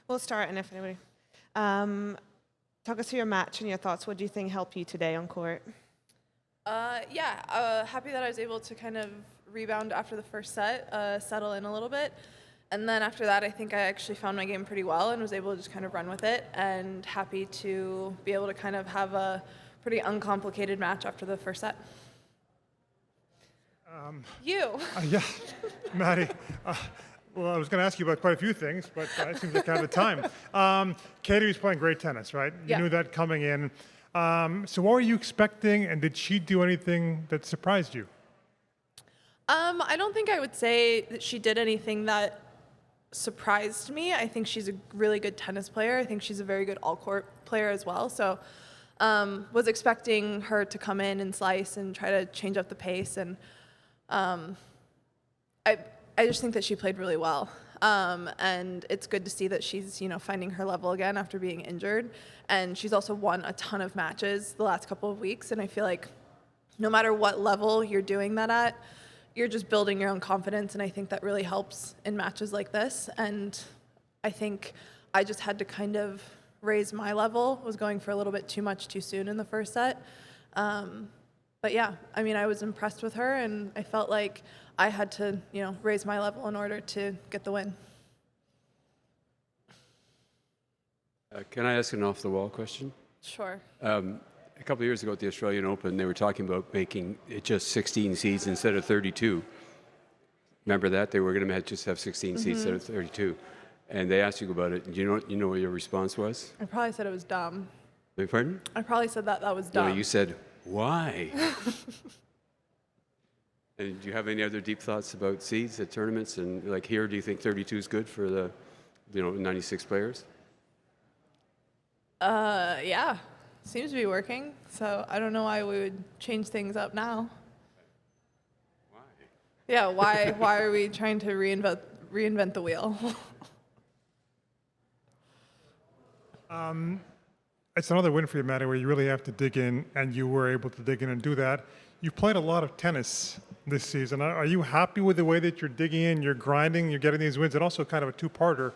We'll start, and if anybody... talk us through your match and your thoughts. What do you think helped you today on court? Happy that I was able to kind of rebound after the first set, settle in a little bit. And then after that, I think I actually found my game pretty well and was able to just kind of run with it. And happy to be able to kind of have a pretty uncomplicated match after the first set. Yeah, Maddie. Well, I was going to ask you about quite a few things, but it seems like I have the time. Katie was playing great tennis, right? You knew that coming in. So what were you expecting, and did she do anything that surprised you? I don't think I would say that she did anything that surprised me. I think she's a really good tennis player. I think she's a very good all-court player as well. So was expecting her to come in and slice and try to change up the pace. And I just think that she played really well. And it's good to see that she's, finding her level again after being injured. And she's also won a ton of matches the last couple of weeks. And I feel like no matter what level you're doing that at, you're just building your own confidence. And I think that really helps in matches like this. And I think I just had to kind of raise my level. Was going for a little bit too much too soon in the first set. But yeah, I was impressed with her, and I felt like I had to, raise my level in order to get the win. Can I ask an off-the-wall question? Sure. A couple of years ago at the Australian Open, they were talking about making it just 16 seeds instead of 32. Remember that? They were going to just have 16 seeds instead of 32. And they asked you about it. Do you know what your response was? I probably said it was dumb. Beg your pardon? I probably said that was dumb. No, you said, why? And do you have any other deep thoughts about seeds at tournaments? And like here, do you think 32 is good for the 96 players? Yeah. Seems to be working. So I don't know why we would change things up now. Why? Yeah, why are we trying to reinvent the wheel? It's another win for you, Maddie, where you really have to dig in, and you were able to dig in and do that. You've played a lot of tennis this season. Are you happy with the way that you're digging in, you're grinding, you're getting these wins, and also kind of a two-parter?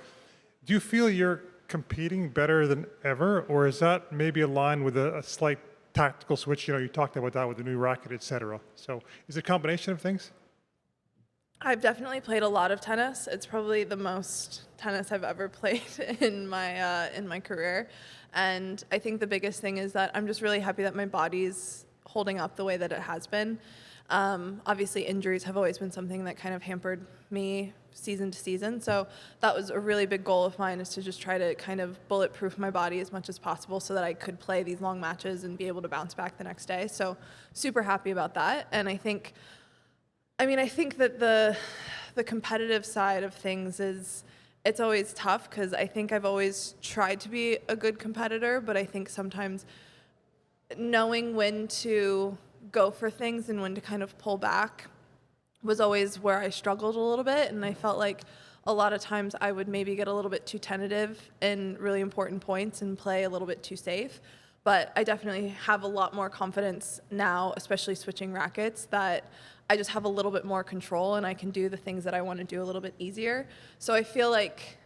Do you feel you're competing better than ever, or is that maybe aligned with a slight tactical switch? You talked about that with the new racket, et cetera. So is it a combination of things? I've definitely played a lot of tennis. It's probably the most tennis I've ever played in my career. And I think the biggest thing is that I'm just really happy that my body's holding up the way that it has been. Obviously, injuries have always been something that kind of hampered me season to season. So that was a really big goal of mine, is to just try to kind of bulletproof my body as much as possible so that I could play these long matches and be able to bounce back the next day. So super happy about that. And I think that the competitive side of things it's always tough, because I think I've always tried to be a good competitor, but I think sometimes knowing when to go for things and when to kind of pull back was always where I struggled a little bit. And I felt like a lot of times I would maybe get a little bit too tentative in really important points and play a little bit too safe. But I definitely have a lot more confidence now, especially switching rackets, that I just have a little bit more control and I can do the things that I want to do a little bit easier. So I feel like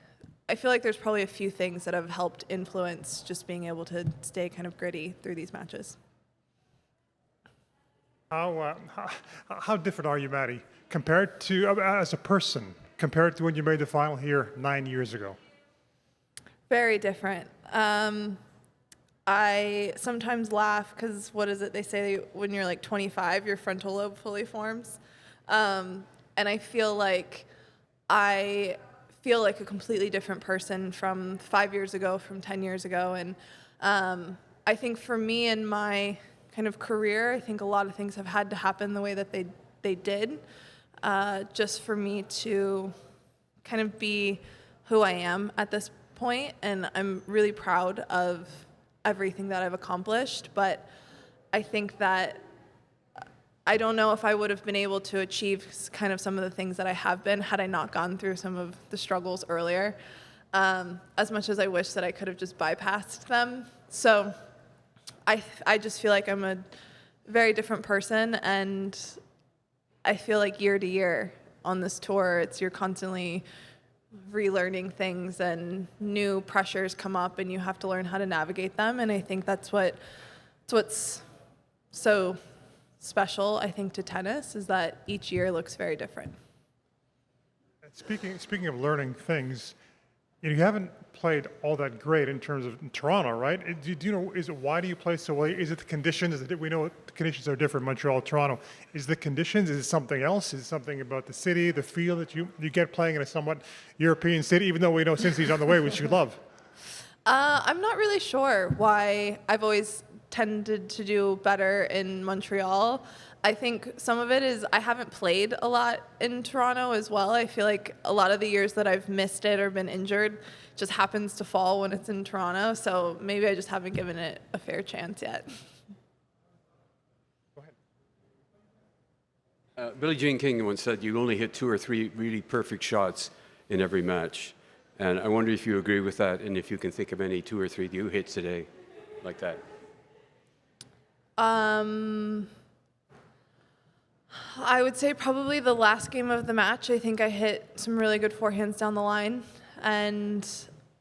there's probably a few things that have helped influence just being able to stay kind of gritty through these matches. How different are you, Maddie, compared to, as a person, compared to when you made the final here 9 years ago? Very different. I sometimes laugh because, what is it? They say when you're like 25, your frontal lobe fully forms. And I feel like a completely different person from 5 years ago, from 10 years ago. And I think for me in my kind of career, I think a lot of things have had to happen the way that they did, just for me to kind of be who I am at this point. And I'm really proud of everything that I've accomplished, but I think that I don't know if I would have been able to achieve kind of some of the things that I have been had I not gone through some of the struggles earlier, as much as I wish that I could have just bypassed them. So I just feel like I'm a very different person, and I feel like year to year on this tour, you're constantly relearning things and new pressures come up and you have to learn how to navigate them. And I think what's so special, I think, to tennis is that each year looks very different. Speaking of learning things, you haven't played all that great in terms of Toronto, right? Do you know, why do you play so well? Is it the conditions? We know the conditions are different, Montreal, Toronto. Is the conditions? Is it something else? Is it something about the city, the feel that you get playing in a somewhat European city, even though we know Cincy's on the way, which you love? I'm not really sure why I've always tended to do better in Montreal. I think some of it is I haven't played a lot in Toronto as well. I feel like a lot of the years that I've missed it or been injured just happens to fall when it's in Toronto. So maybe I just haven't given it a fair chance yet. Go ahead. Billie Jean King once said you only hit 2 or 3 really perfect shots in every match. And I wonder if you agree with that and if you can think of any 2 or 3 you hit today like that. I would say probably the last game of the match. I think I hit some really good forehands down the line, and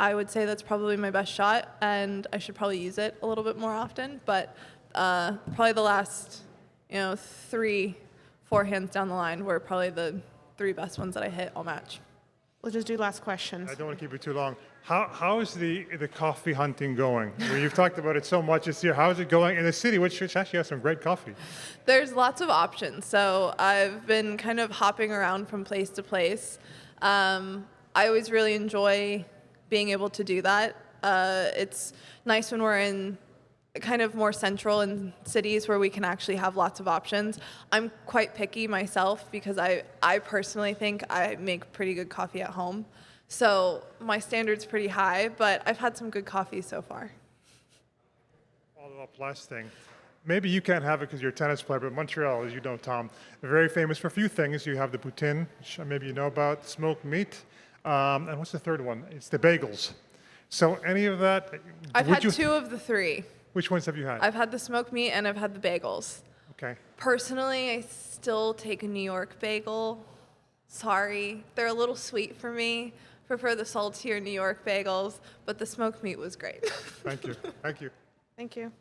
I would say that's probably my best shot, and I should probably use it a little bit more often. But probably the last, 3 forehands down the line were probably the 3 best ones that I hit all match. We'll just do last questions. I don't want to keep it too long. How is the coffee hunting going? Well, you've talked about it so much this year. How is it going in the city, which actually has some great coffee? There's lots of options. So I've been kind of hopping around from place to place. I always really enjoy being able to do that. It's nice when we're in kind of more central in cities where we can actually have lots of options. I'm quite picky myself because I personally think I make pretty good coffee at home. So my standard's pretty high, but I've had some good coffee so far. Follow-up last thing. Maybe you can't have it because you're a tennis player, but Montreal, as you know, Tom, very famous for a few things. You have the poutine, which maybe you know about, smoked meat, and what's the third one? It's the bagels. So any of that? I've had 2 of the 3. Which ones have you had? I've had the smoked meat and I've had the bagels. Okay. Personally, I still take a New York bagel. Sorry, they're a little sweet for me. Prefer the saltier New York bagels, but the smoked meat was great. Thank you. Thank you. Thank you.